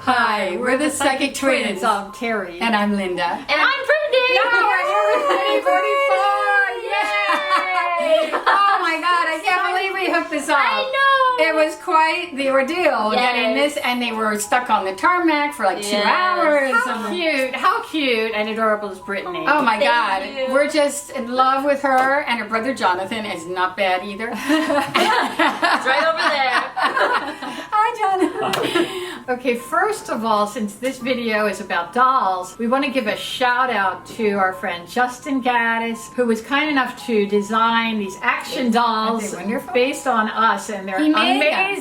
Hi, we're the Psychic Twins. I'm Terry. And I'm Linda. And I'm Brittany! No, we're here with BRITTY44! Yay! Oh my god, I can't believe we hooked this up. I know! It was quite the ordeal getting this, and they were stuck on the tarmac for like 2 hours. How cute and adorable is Brittany? Oh my god, you. we're just in love with her, and her brother Jonathan is not bad either. It's right over there. Hi, Jonathan. Okay, first of all, since this video is about dolls, we want to give a shout out to our friend Justin Gaddis, who was kind enough to design these action dolls based on us, and they're amazing.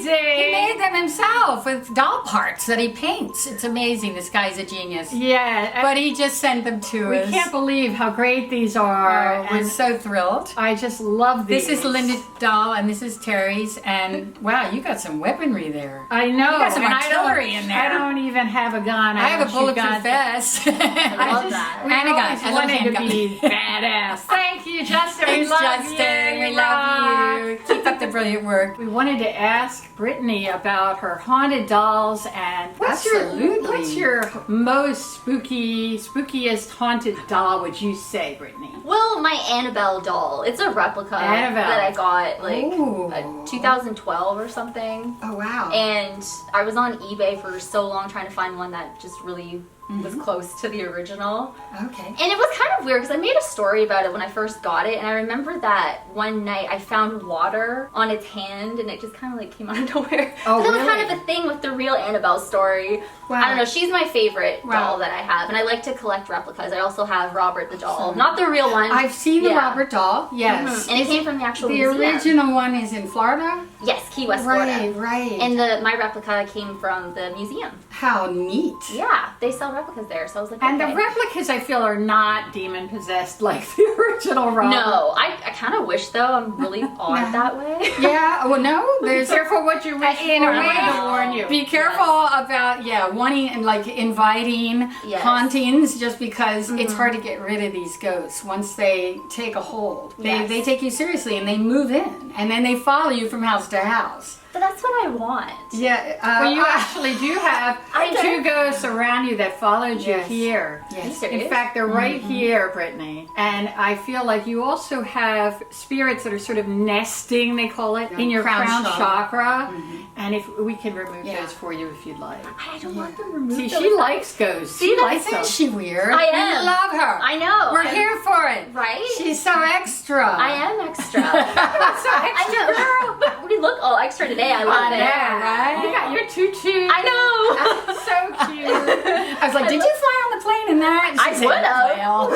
He made them himself with doll parts that he paints. It's amazing. This guy's a genius. Yeah, But he just sent them to us. we can't believe how great these are. Oh, we're so thrilled. I just love these. This is Linda's doll, and this is Terry's, and wow, you got some weaponry there. I know. You got some and artillery in there. I don't even have a gun. I have a bulletproof vest. I love that. And a gun. I love wanted to handgun. be badass. Thank you, Justin. Thanks, we love Justin. you. We love you. Keep up the brilliant work. We wanted to ask Brittany about her haunted dolls and what's Absolutely. your most spookiest haunted doll, would you say, Brittany? Well, my Annabelle doll. It's a replica Annabelle. that I got like Ooh. 2012 or something. Oh, wow. And I was on eBay for so long trying to find one that just really was close to the original. Okay. And it was kind of weird because I made a story about it when I first got it, and I remember that one night I found water on its hand and it just kind of like came out of nowhere. Oh, But that was really? kind of a thing with the real Annabelle story. Wow. I don't know, she's my favorite Wow. doll that I have, and I like to collect replicas. I also have Robert the doll, not the real one. I've seen the Yeah. Robert doll, yes. And it came from the actual The museum. original one is in Florida? Yes, Key West, Florida. Right. And my replica came from the museum. How neat. Yeah, they sell replicas there, so I was like, And okay. the replicas, I feel, are not demon possessed like the original Robert. No, I kind of wish though. I'm really odd that way. Yeah, well, no, there's... Be careful what you wish In for. a I way, wanted to warn you. Be careful about, wanting and like inviting Yes. hauntings, just because it's hard to get rid of these ghosts once they take a hold. Yes. They take you seriously and they move in, and then they follow you from house to house. But that's what I want. Yeah. Well, you actually do have I do. 2 ghosts around you that followed you Yes. here. Yes. In fact, they're right here, Brittany. And I feel like you also have spirits that are sort of nesting, they call it, in your crown chakra. And if we can remove those for you if you'd like. I don't want them removed. See, though. she likes ghosts. She likes Isn't them. she weird? I We am. love her. I know. We're here for it. Right? She's so extra. I am extra. so extra. I know. But we look all extra today. I love it. Yeah, right? You got your tutu. I know. So cute. I was like, did you fly on the plane in that? I She said, would've. "Well."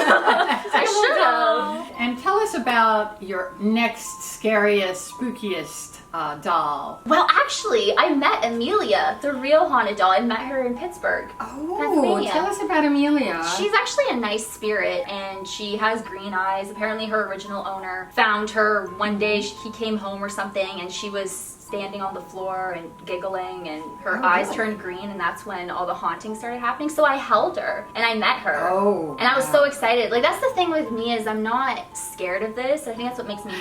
I should have. And tell us about your next scariest, spookiest doll. Well, actually, I met Amelia, the real haunted doll. I met her in Pittsburgh. Oh, Pennsylvania. tell us about Amelia. She's actually a nice spirit, and she has green eyes. Apparently her original owner found her one day. He came home or something, and she was standing on the floor and giggling, and her eyes turned green, and that's when all the hauntings started happening. So I held her and I met her. Oh, and I was so excited. Like, that's the thing with me, is I'm not scared of this. I think that's what makes me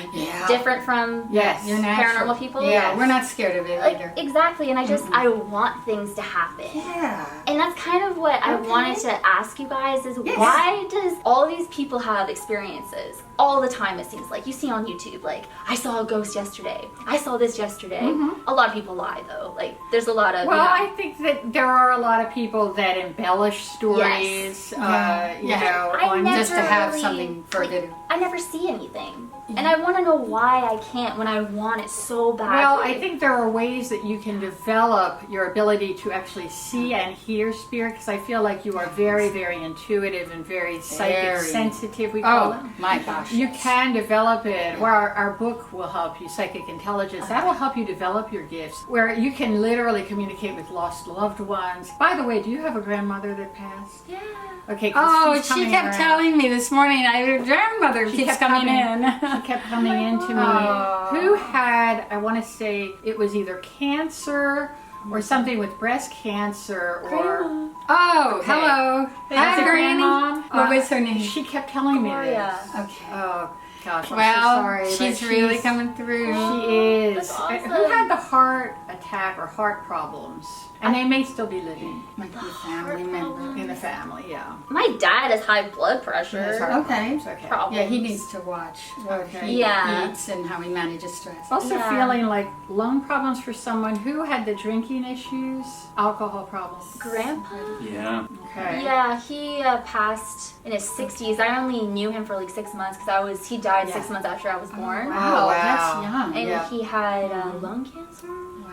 different from Yes. You're natural. paranormal people. Yeah, we're not scared of it Like, either. exactly, and I just I want things to happen. Yeah. And that's kind of what I wanted to ask you guys is why does all these people have experiences all the time? It seems like you see on YouTube, like, I saw a ghost yesterday, I saw this yesterday. A lot of people lie though. Like, there's a lot of Well, I think that there are a lot of people that embellish stories, you know, I just to have really, something further. I never see anything, and I want to know why I can't when I want it so badly. Well, I think there are ways that you can develop your ability to actually see and hear spirit, because I feel like you are very, very intuitive and very psychic sensitive, we call it. Oh, my gosh. You can develop it. Where our book will help you, Psychic Intelligence, that will help you develop your gifts, where you can literally communicate with lost loved ones. By the way, do you have a grandmother that passed? Yeah. Okay. 'cause Oh, she's she coming kept around. telling me this morning, your grandmother keeps kept coming in. She kept coming in to me. Oh. Who had, I want to say, it was either cancer or something with breast cancer or... Oh, Okay. hello. Hi, the Granny. grandma. What was her name? She kept telling me Gloria. this. Okay. Oh, gosh, I'm Well, so sorry. but she's really coming through. She is. That's awesome. Who had the heart attack or heart problems. And they may still be living Might be a family member. in the family, yeah. My dad has high blood pressure. Yes, heart Okay. problems, okay. Problems. Yeah, he needs to watch what Okay. he Yeah. eats and how he manages stress. Also Yeah. feeling like lung problems for someone who had the drinking issues, alcohol problems. Grandpa? Yeah. Okay. Yeah, he passed in his 60s. I only knew him for like 6 months because he died 6 months after I was born. Wow, wow. that's young. And Yeah. he had lung cancer.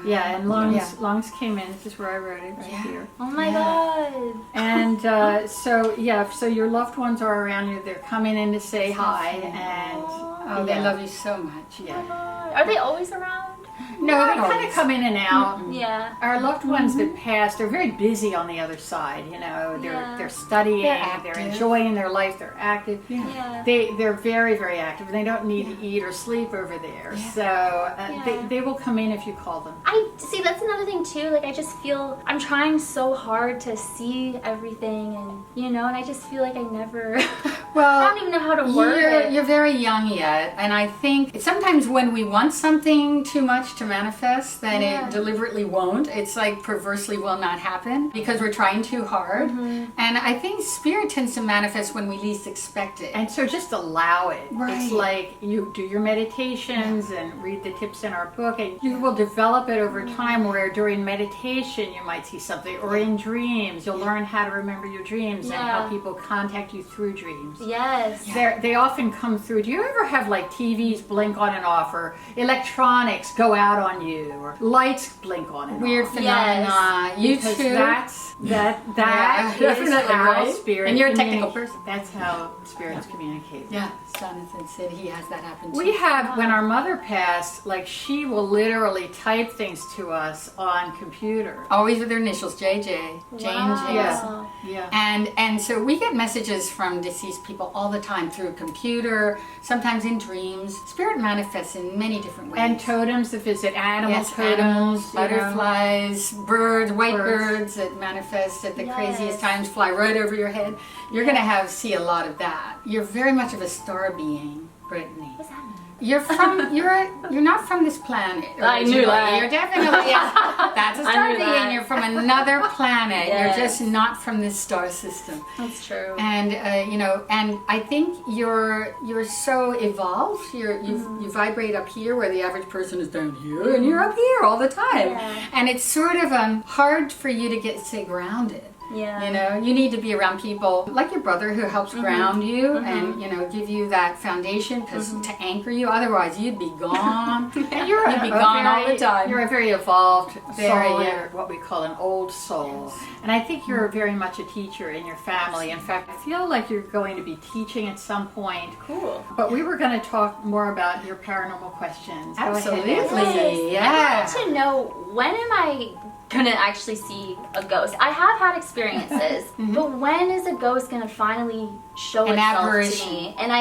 Yeah, and lungs Yeah. lungs came in. This is where I wrote it, right Yeah. here. Oh my god. And so your loved ones are around you. They're coming in to say hi, and Oh, they love you so much. yeah. Are they always around? No, they Not kind of always. come in and out. Yeah. Our loved ones that passed are very busy on the other side. You know, Yeah. they're studying, They're they're active. enjoying their life, they're active. Yeah. They're very, very active. They don't need to eat or sleep over there. Yeah. So Yeah. they will come in if you call them. I see, that's another thing too. Like, I just feel I'm trying so hard to see everything, and I just feel like I never. Well, I don't even know how to word it. You're very young yet, and I think sometimes when we want something too much to manifest, then Yeah. it deliberately won't. It's like perversely will not happen because we're trying too hard. Mm-hmm. And I think spirit tends to manifest when we least expect it. And so just allow it. Right. It's like you do your meditations and read the tips in our book, and you will develop it over time where during meditation you might see something, or in dreams you'll learn how to remember your dreams and how Yeah. people contact you through dreams. Yes. They often come through. Do you ever have like TVs blink on and off, or electronics go out on you, or lights blink on and Weird off? phenomena. You Because too. that Yeah, is definitely, how right? spirit. And you're a technical communi- person. That's how spirits communicate. Yeah, Jonathan said he has that happen too. We have, when our mother passed, like she will literally type things to us on computer. Always with their initials, JJ, Jane, Wow. James. Yeah. And so we get messages from deceased people all the time through computer, sometimes in dreams. Spirit manifests in many different ways. And totems that visit animals, yes, totems, animals, you know. butterflies, birds, white Birds. birds that manifest at the Yes. craziest times, fly right over your head. You're going to see a lot of that. You're very much of a star being, Brittany. What's that mean? You're from you're not from this planet. I knew originally. that. You're definitely that's a I star knew being. that. You're from another planet. Yes. You're just not from this star system. That's true. And and I think you're so evolved. You vibrate up here where the average person is down here, and you're up here all the time. Yeah. And it's sort of hard for you to stay grounded. Yeah. You need to be around people like your brother who helps ground you and, give you that foundation because to anchor you, otherwise you'd be gone. And you'd be gone all the time. You're a very evolved Very, soul, yeah. you're what we call an old soul. And I think you're very much a teacher in your family. In fact, I feel like you're going to be teaching at some point. Cool. But we were going to talk more about your paranormal questions. Go ahead, Absolutely. Nancy. Yeah. I want to know, when am I gonna actually see a ghost? I have had experiences, but when is a ghost gonna finally show An itself apparition. to me? And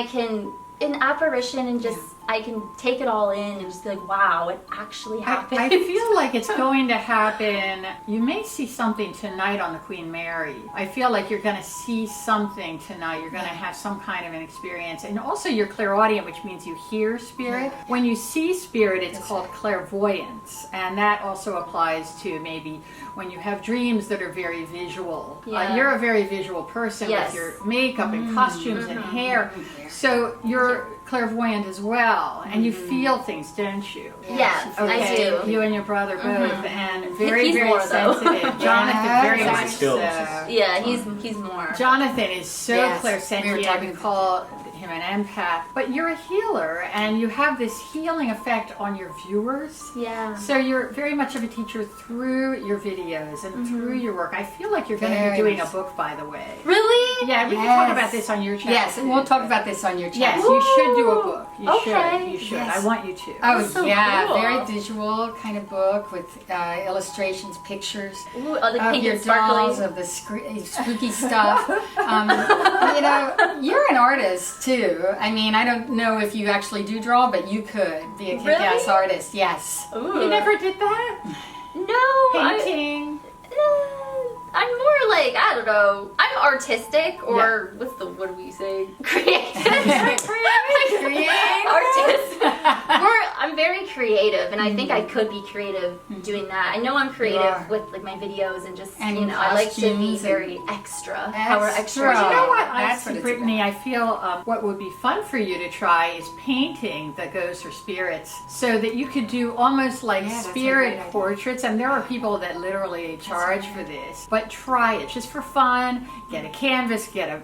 an apparition, and just I can take it all in and just be like, wow, it actually happened. I feel like it's going to happen. You may see something tonight on the Queen Mary. I feel like you're going to see something tonight. You're going to have some kind of an experience. And also you're clairaudient, which means you hear spirit. When you see spirit, it's called clairvoyance. And that also applies to maybe when you have dreams that are very visual. Yeah. You're a very visual person Yes. with your makeup and costumes and hair. So you're clairvoyant as well. And you feel things, don't you? Yes, Okay, I do. you and your brother both, and very, He's very more, though. sensitive. Jonathan, Yes. very Sense much of skills. so. Yeah, he's more. Jonathan is so Yes, clairsentient. we were talking We call him an empath. But you're a healer, and you have this healing effect on your viewers. Yeah. So you're very much of a teacher through your videos and through your work. I feel like you're going to Very be doing a much. book, by the way. Really? Yeah, we can talk Yes. about this on your channel. Yes, and we'll talk about this on your Yes, channel. you should do a book. You Okay. should. You should. Yes. I want you to. Oh, That's so yeah, cool. very visual kind of book with illustrations, pictures. Ooh, oh, the Of pink your and sparkly. dolls, of the spooky stuff. You're an artist too. I mean, I don't know if you actually do draw, but you could be a kick-ass Really? artist. Yes. Ooh. You never did that? No. Painting. I'm more like, I don't know. I'm artistic or what do we say? Creative. Creative. Artist. I'm very creative, and I think I could be creative doing that. I know I'm creative with like my videos and just I like to be very extra. Power extra. You know what? That's Honestly, what it's Brittany, I feel what would be fun for you to try is painting the ghosts or spirits, so that you could do almost like spirit portraits. And there are people that literally charge for this, but try it just for fun. Get a canvas, get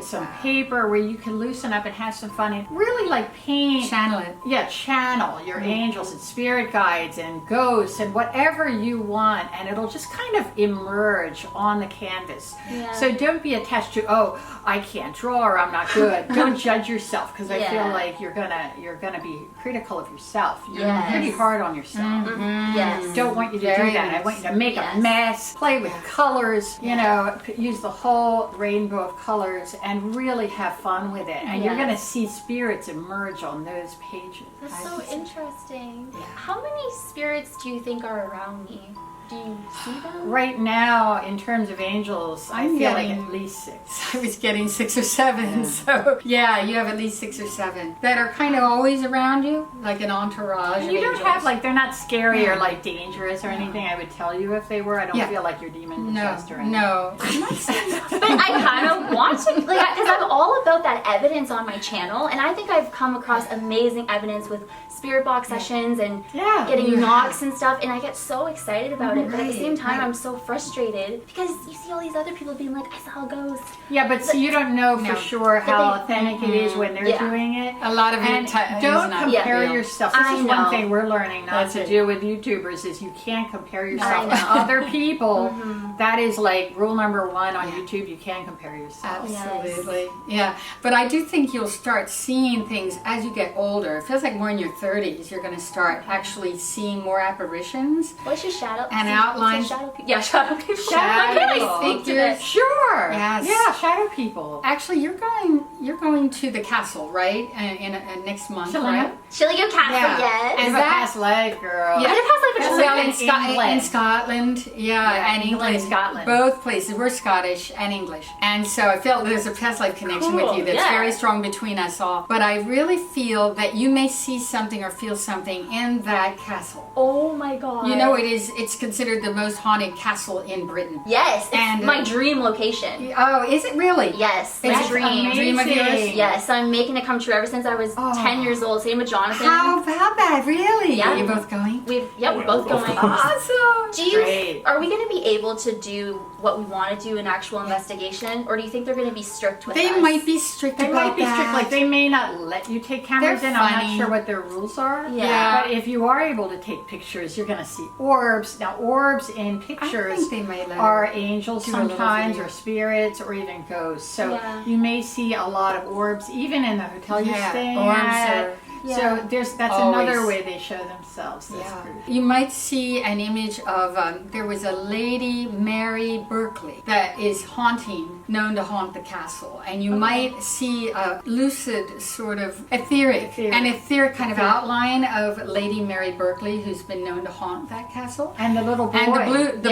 some paper where you can loosen up and have some fun and really like paint. Channel it. Yeah, channel your angels and spirit guides and ghosts and whatever you want, and it'll just kind of emerge on the canvas. Yeah. So don't be attached to, oh, I can't draw or I'm not good. Don't judge yourself, because I feel like you're gonna be critical of yourself. You're pretty hard on yourself. Yes. Don't want you to do that. I want you to make a mess, play with colors, you know, use the whole rainbow of colors and really have fun with it. And you're going to see spirits emerge on those pages. That's so interesting. Yeah. How many spirits do you think are around me? Do you see them? Right now, in terms of angels, I feel like at least 6. I was getting 6 or 7, so yeah, you have at least 6 or 7 that are kind of always around you, like an entourage. You don't have like, they're not scary or like dangerous or anything. I would tell you if they were. I don't feel like you're demon possessed or anything. No. But I kind of want to, like, because I'm all about that evidence on my channel, and I think I've come across amazing evidence with spirit box sessions and getting knocks and stuff, and I get so excited about it. But at the same time, I'm so frustrated because you see all these other people being like, I saw a ghost. Yeah, but so you don't know for sure how authentic it is when they're doing it. A lot of and it don't compare yourself. This is one thing we're learning not to do with YouTubers is you can't compare yourself to other people. That is like rule number 1 on YouTube. You can't compare yourself. Absolutely. Yeah. But I do think you'll start seeing things as you get older. It feels like more in your 30s you're going to start actually seeing more apparitions. What's your shadow? And outlines. Shadow people. Yeah, shadow people. Shadow figures. Sure. Yes. Yeah, shadow people. Actually, you're going to the castle, right? In next month, right? Shillio Castle, yes. And past life, girl. Yeah, I did past life, but well, in Scotland, and England, Scotland. Both places. We're Scottish and English, and so I felt there's a past life connection with you that's very strong between us all. But I really feel that you may see something or feel something in that castle. Oh my God! You know, it's considered the most haunted castle in Britain. Yes, and my dream location. Oh, is it really? Yes, it's a dream of yours. Yes, I'm making it come true ever since I was 10 years old. Same with Jonathan. How about that? Really? Yeah. You're both going? We're both going. Awesome. Are we going to be able to do what we want to do, an actual investigation, or do you think they're going to be strict with us? They might be strict They about might be strict. that. Like they may not let you take cameras They're in. I'm funny. not sure what their rules are. Yeah. But if you are able to take pictures, you're going to see orbs. Now, orbs in pictures I think they might let are angels do a little sometimes, video. or spirits, or even ghosts. So you may see a lot of orbs, even in the hotel you're staying at. So that's another way they show themselves. You might see an image of there was a lady, Mary Berkeley, that is known to haunt the castle, and you might see a lucid sort of etheric kind of outline of Lady Mary Berkeley, who's been known to haunt that castle. And the little boy, and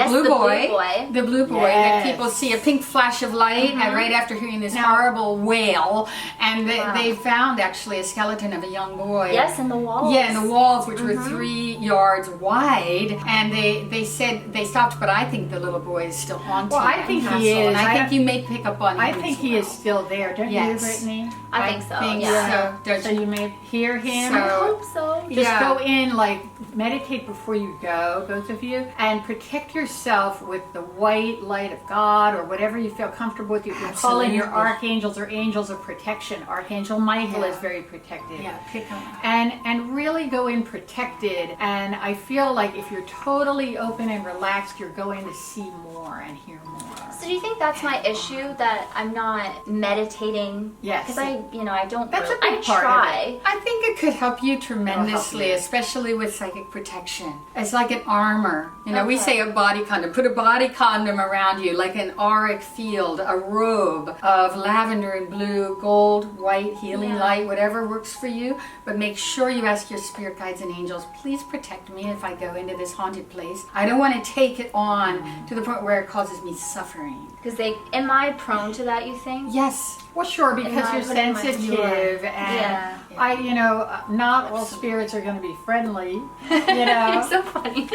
the blue boy that people see a pink flash of light right after hearing this horrible wail, and they found actually a skeleton of a young boy. Yes, in the walls. Yeah, in the walls, which were 3 yards wide, and they said they stopped, but I think the little boy is still haunting. Well, I think he is. And I think you may pick up on him. I think he is still there, don't you, Brittany? I think so. So you may hear him. I hope so. Just go in, like, meditate before you go, both of you, and protect yourself with the white light of God or whatever you feel comfortable with. You can call in your archangels or angels of protection. Archangel Michael is very protective. Yeah, pick up. And really go in protected. And I feel like if you're totally open and relaxed, you're going to see more and hear more. So do you think that's my issue, that I'm not meditating? Yes. Because I don't. That's really, a big part try. of it. I think it could help you tremendously, especially with psychic protection. It's like an armor. We say a body condom. Put a body condom around you, like an auric field, a robe of lavender and blue, gold, white, healing light, whatever works for you. But make sure you ask your spirit guides and angels, please protect me if I go into this haunted place. I don't want to take it on to the point where it causes me suffering. brain. Because am I prone to that, you think? Yes. Well, sure, because I you're put it in my- sensitive, and not all spirits are going to be friendly. You know. You're so funny.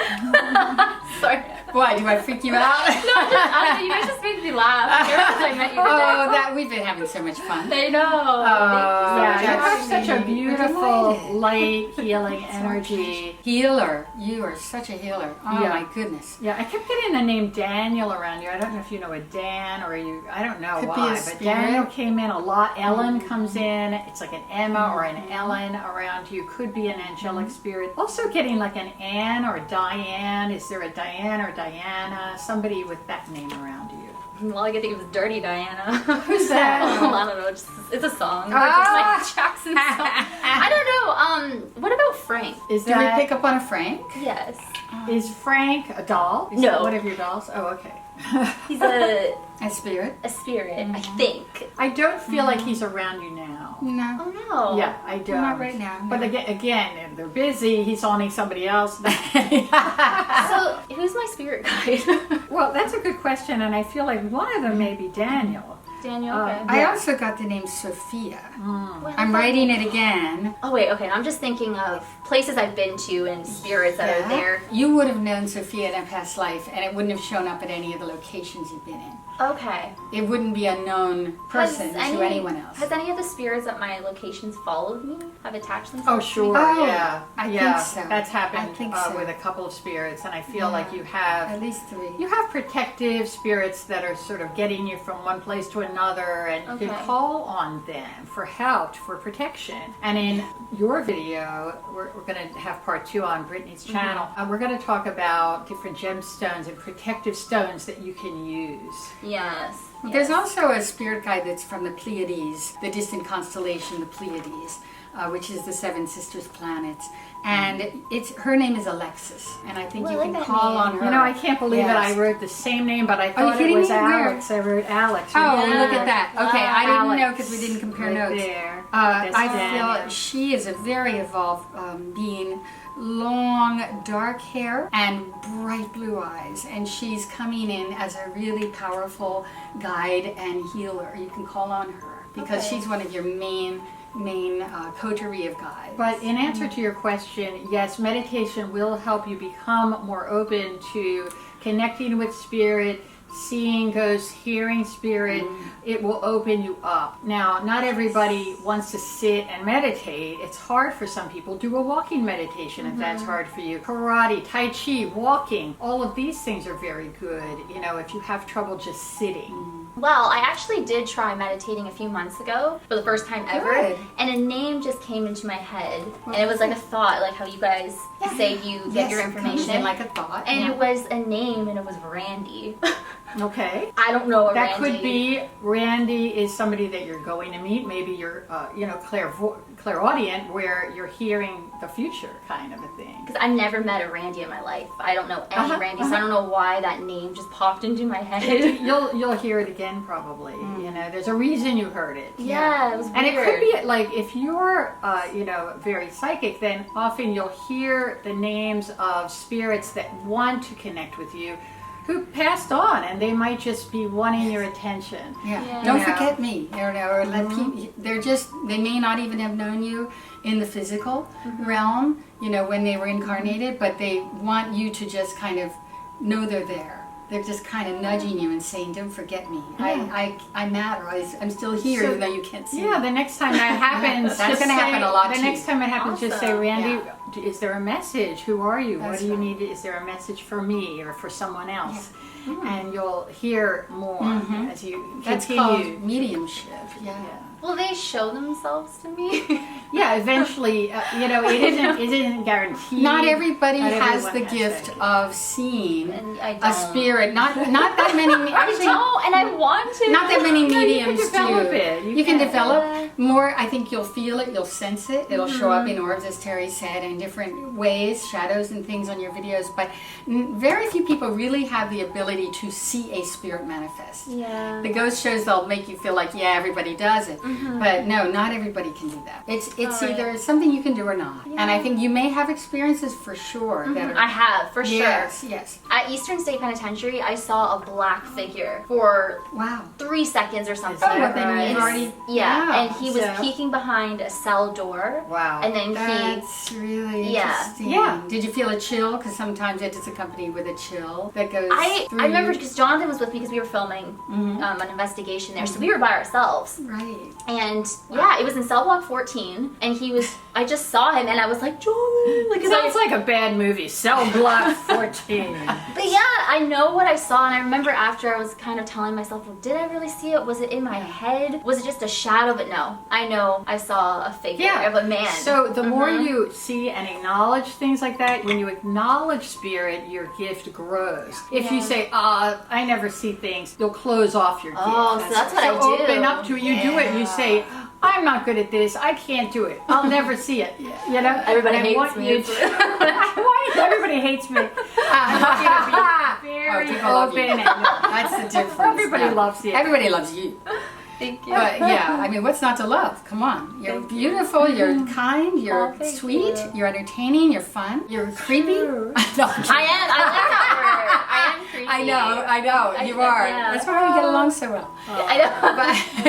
Sorry. Why, do I freak you out? No, I don't know, you guys just made me laugh. Ever since I met you Oh, today. that we've been having so much fun. They know. Yeah, you have That's such a me. beautiful, We're light, healing energy. Healer. You are such a healer. Oh Yeah. my goodness. Yeah, I kept getting the name Daniel around you. I don't know if you know a Dan or I don't know Could be why, a but spirit. Daniel came in a lot. Ellen comes in. It's like an Emma or an Ellen around you. Could be an angelic spirit. Also getting like an Anne or Diane. Is there a Diane or Diana? Somebody with that name around you. All I can think of is Dirty Diana. Who's that? I don't know. It's a song. Ah. It's like Jackson song. I don't know. What about Frank? Is Did we that pick up on a Frank? Yes. is Frank a doll? Is No. that one of your dolls? Oh, okay. He's a spirit? a spirit, I think. I don't feel like he's around you now. No. Oh no. Yeah, I don't. Not right now. No. But again, they're busy. He's owning somebody else. So who's my spirit guide? Well, that's a good question, and I feel like one of them may be Daniel. Daniel. Okay. I also got the name Sophia. Well, I'm writing it again. Oh wait, okay. I'm just thinking of places I've been to and spirits that are there. You would have known Sophia in a past life, and it wouldn't have shown up at any of the locations you've been in. Okay. It wouldn't be a known person to anyone else. Has any of the spirits at my locations followed me? Have attached Oh, themselves? sure. Oh, Yeah. I yeah. think so. That's happened I think so. with a couple of spirits, and I feel Yeah. like you have At least 3. You have protective spirits that are sort of getting you from one place to another, and you can Okay. call on them for help, for protection. And in your video, we're going to have part 2 on Brittany's channel. We're going to talk about different gemstones and protective stones that you can use. Yes. There's also a spirit guide that's from the Pleiades, the distant constellation, the Pleiades, which is the 7 sisters planets. And her name is Alexis, and I think Well, you I can like that call name. on her. You know, I can't believe that I Yes. wrote the same name, but I you thought it kidding was me? Where? Alex. I wrote Alex. Oh, Yeah. look at that. Okay, I didn't know Alex. because we didn't compare Right notes. there. That's I Daniel. feel she is a very evolved being, long dark hair and bright blue eyes, and she's coming in as a really powerful guide and healer. You can call on her because Okay. she's one of your main coterie of guides. But in answer to your question, yes, meditation will help you become more open to connecting with spirit, seeing ghosts, hearing spirit. It will open you up. Now, not everybody wants to sit and meditate. It's hard for some people. Do a walking meditation if that's hard for you. Karate, Tai Chi, walking, all of these things are very good, if you have trouble just sitting. Well, I actually did try meditating a few months ago for the first time ever, Good. and a name just came into my head, and it was like a thought, like how you guys say you get your Yes, comes information, in like a thought. and it was a name, and it was Randy. Okay. I don't know a That Randy. could be Randy is somebody that you're going to meet. Maybe you're, clairaudient, where you're hearing the future, kind of a thing. Because I've never met a Randy in my life. I don't know any Randy, so I don't know why that name just popped into my head. You'll hear it again probably. There's a reason you heard it. Yeah, it was weird. And it could be like if you're, very psychic, then often you'll hear the names of spirits that want to connect with you, who passed on, and they might just be wanting your attention. Yeah. Don't Yeah. forget me. Or let they may not even have known you in the physical realm, when they were incarnated, but they want you to just kind of know they're there. They're just kind of nudging you and saying, "Don't forget me. I matter. I'm still here, So- even though you can't see Yeah, me." the next time that happens, That's just gonna happen say- a lot The too. next time it happens, just say, Awesome. Randy, is there a message? Who are you? What That's do you right. need? Is there a message for me or for someone else? And you'll hear more as you That's continue. called mediumship. Yeah. Will they show themselves to me? Yeah, eventually, it isn't guaranteed. Not everybody Not has everyone the has gift that. of seeing And I a don't. spirit. Not that many. I Actually, don't, and I want to. not that many No, you can mediums develop do. it. You can can. develop more. I think you'll feel it. You'll sense it. It'll show up in orbs, as Terry said, in different ways, shadows and things on your videos. But very few people really have the ability ability to see a spirit manifest. Yeah. The ghost shows, they'll make you feel like, yeah, everybody does it. But no, not everybody can do that. It's either something you can do or not. And I think you may have experiences for sure that are... I have, for sure. Yes. At Eastern State Penitentiary, I saw a black figure for Wow. 3 seconds or something. Oh, then you've already... Yeah, and he was peeking behind a cell door. Wow. And then That's really Yeah. interesting. Yeah. Did you feel a chill? Because sometimes it is accompanied with a chill that goes I through remember you. because Jonathan was with me because we were filming an investigation there, so we were by ourselves. Right. And yeah, it was in cell block 14, and I just saw him, and I was like, Jonathan, like, It sounds like a bad movie. Cell Block 14. But yeah, I know what I saw, and I remember after I was kind of telling myself, well, did I really see it? Was it in my head? Was it just a shadow? But no, I know I saw a figure of a man. So the more you see and acknowledge things like that, when you acknowledge spirit, your gift grows. If you say, I never see things, you'll close off your gift. Oh, so that's what I do. Open up to it. You do it. You say, I'm not good at this. I can't do it. I'll never see it. You know? Everybody And I hates want me. you to- Why? Everybody hates me. I want you to be very people love you. open. That's the difference. Everybody Yeah. loves you. Everybody loves you. Thank you. But yeah, I mean, what's not to love? Come on. You're beautiful, you're kind, you're thank sweet, you. you're entertaining, you're fun, you're creepy. No, I'm kidding. I like that word. I am creepy. I know, you are. yeah. That's why we get along so well. I know.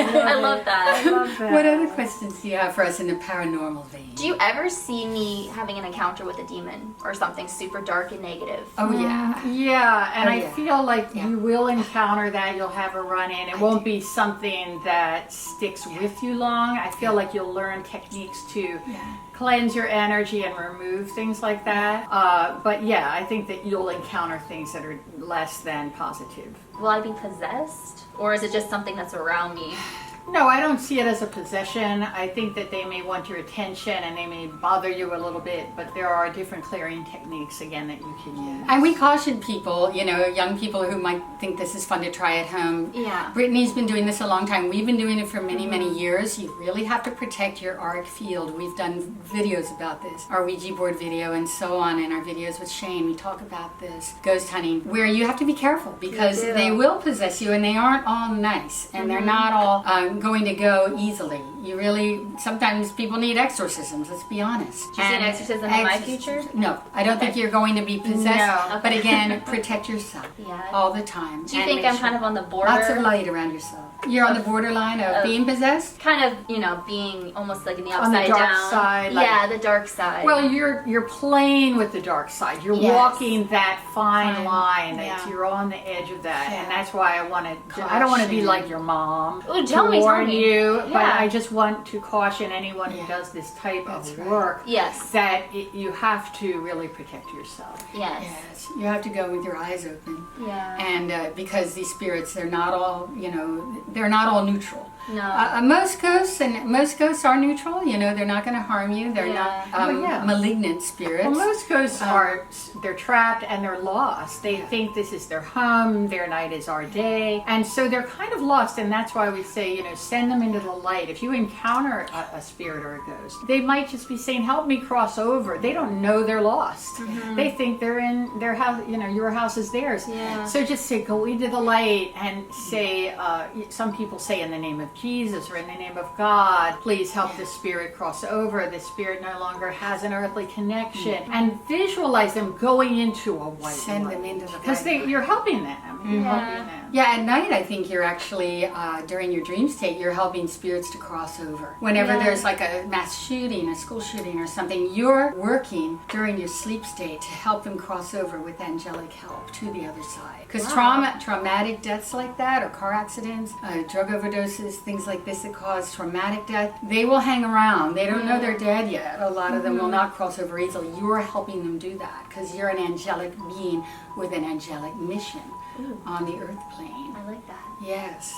But I love that. what other questions do you have for us in the paranormal vein? Do you ever see me having an encounter with a demon or something super dark and negative? Oh yeah. Yeah, and Oh, I yeah. feel like Yeah. you will encounter that. You'll have a run-in. It won't be something that sticks with you long. I feel like you'll learn techniques to cleanse your energy and remove things like that. But yeah, I think that you'll encounter things that are less than positive. Will I be possessed? Or is it just something that's around me? No, I don't see it as a possession. I think that they may want your attention and they may bother you a little bit, but there are different clearing techniques, again, that you can use. And we caution people, young people who might think this is fun to try at home. Yeah. Brittany's been doing this a long time. We've been doing it for many, many years. You really have to protect your auric field. We've done videos about this, our Ouija board video and so on, and our videos with Shane. We talk about this, ghost hunting, where you have to be careful because You do. they will possess you and they aren't all nice and they're not all going to go easily. You really, sometimes people need exorcisms, let's be honest. Do you see an exorcism in my future? No, I don't think you're going to be possessed. No. But again, protect yourself Yeah. all the time. Do you and think make I'm sure- kind of on the border? Lots of light around yourself. You're on the borderline of being possessed? Kind of, being almost like in the On the upside dark down. side, like- Yeah, the dark side. Well, you're playing with the dark side. You're Yes. walking that fine line. Yeah. You're on the edge of that, Yeah. and that's why I want to. I don't want to be Caution. like your mom Ooh, to tell me. warn you, but Yeah. I just want to caution anyone who Yeah. does this type That's of right. work Yes. that you have to really protect yourself. Yes. Yes. You have to go with your eyes open. Yeah. And because these spirits, they're not all, they're not all neutral. No. Most ghosts are neutral. They're not going to harm you. They're Yeah. not Well, yeah. malignant spirits. Well, most ghosts they're trapped and they're lost. They think this is their home, their night is our day. And so they're kind of lost, and that's why we say, send them into the light. If you encounter a spirit or a ghost, they might just be saying, help me cross over. They don't know they're lost. They think they're in their house, your house is theirs. Yeah. So just say, go into the light and say, some people say in the name of Jesus or in the name of God, please help the spirit cross over. The spirit no longer has an earthly connection. And visualize them going into a white Send light. them into the Because light. you're helping them. You're helping them. Yeah, at night I think you're actually, during your dream state, you're helping spirits to cross over. Whenever Yeah. there's like a mass shooting, a school shooting or something, you're working during your sleep state to help them cross over with angelic help to the other side. Because traumatic deaths like that, or car accidents, drug overdoses, things like this that cause traumatic death, they will hang around. They don't know they're dead yet. A lot of them will not cross over easily. You're helping them do that because you're an angelic being with an angelic mission on the earth plane. I like that. Yes.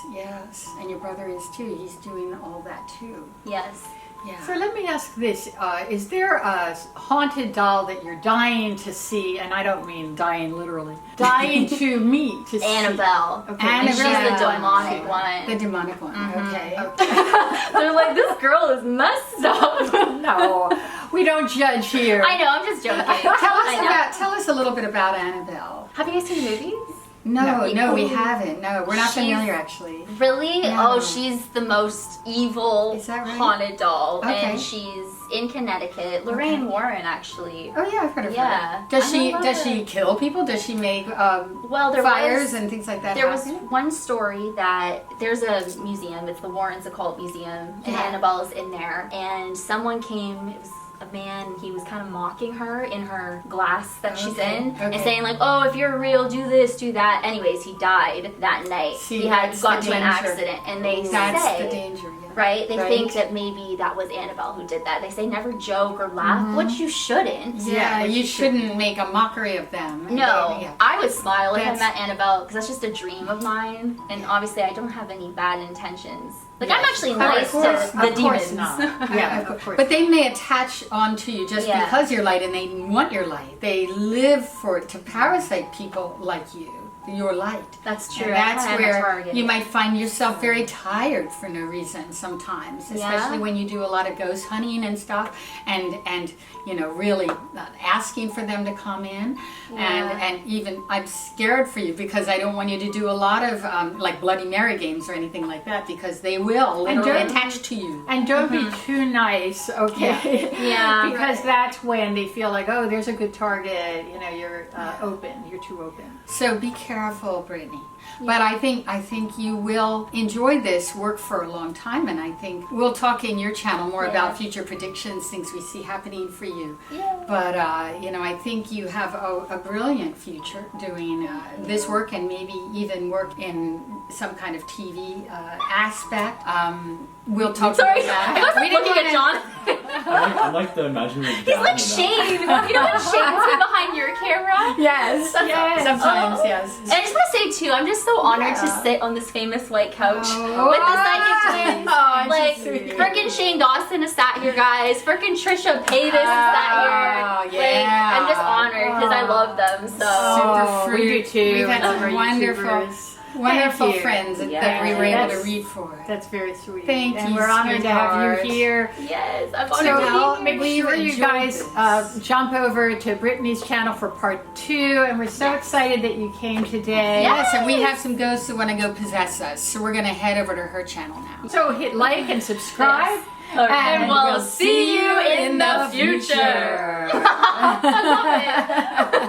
And your brother is too. He's doing all that too. Yes. Yeah. So let me ask this. Is there a haunted doll that you're dying to see? And I don't mean dying literally. Dying to meet, to see. Annabelle. Okay. And she's the Annabelle. demonic one. The demonic one. Okay. They're like, this girl is messed up. No, we don't judge here. I know, I'm just joking. Tell I know. us a little bit about Annabelle. Have you guys seen the movies? No, we haven't. No, we're not familiar actually. Really? No. Oh, she's the most evil Is that right? haunted doll, Okay. and she's in Connecticut. Lorraine Warren, actually. Oh yeah, I've heard of Yeah. her. Does I love she her. kill people? Does she make Well, there fires was and things like that? there was happen? one story that there's a museum. It's the Warrens Occult Museum, and Yeah. Annabelle's in there. And someone came. It was a man. He was kind of mocking her in her glass that she's in, and saying like, "Oh, if you're real, do this, do that." Anyways, he died that night. See, he had that's got the into an danger. accident, and they That's say. the danger. Yeah. Right? They Right. think that maybe that was Annabelle who did that. They say never joke or laugh, which you shouldn't. Yeah, you shouldn't make a mockery of them. No, Yeah. I would smile if I That's- met Annabelle because that's just a dream of mine. And obviously, I don't have any bad intentions. Like, I'm Yes. actually Of nice course, to the of course demons. not. Yeah, of course. But they may attach onto you just Yeah. because you're light and they want your light. They live for it to parasite people like you, your light. That's true. And that's I'm a where target. you might find yourself very tired for no reason sometimes, especially Yeah. when you do a lot of ghost hunting and stuff, and you know, really asking for them to come in, and even I'm scared for you because I don't want you to do a lot of like Bloody Mary games or anything like that because they will literally don't- attach to you. And don't be too nice, okay? Yeah. Because that's when they feel like, oh, there's a good target. You know, you're open. You're too open. So be careful, Brittany. But I think you will enjoy this work for a long time, and I think we'll talk in your channel more about future predictions, things we see happening for you. Yeah. But you know, I think you have a brilliant future doing this work, and maybe even work in some kind of TV aspect. We'll talk Sorry, about I that. was looking at John. I like the imaginary. He's like Shane. You know when Shane's been behind your camera? Yes, Yes. sometimes, Oh. yes. And I just want to say too, I'm just so honored to sit on this famous white couch with the psychic twins. Oh, Like, sweet. frickin' Shane Dawson has sat here, guys. Frickin' Trisha Paytas has sat Oh, here. Like, I'm just yeah. honored because I love them so. Super we do fruit. too. We've had We love some our wonderful, YouTubers. wonderful Thank you. friends that Yeah. we were able to That's- read for. That's very sweet. Thank and you, we're honored to have sweetheart. you here. Yes, I'm So honored to I'll be Make here. sure you enjoyed guys this. jump over to Brittany's channel for part 2, and we're so excited that you came today. Yes, and we have some ghosts who want to go possess us, so we're going to head over to her channel now. So hit like and subscribe. And we'll see you in the future. future. I love it.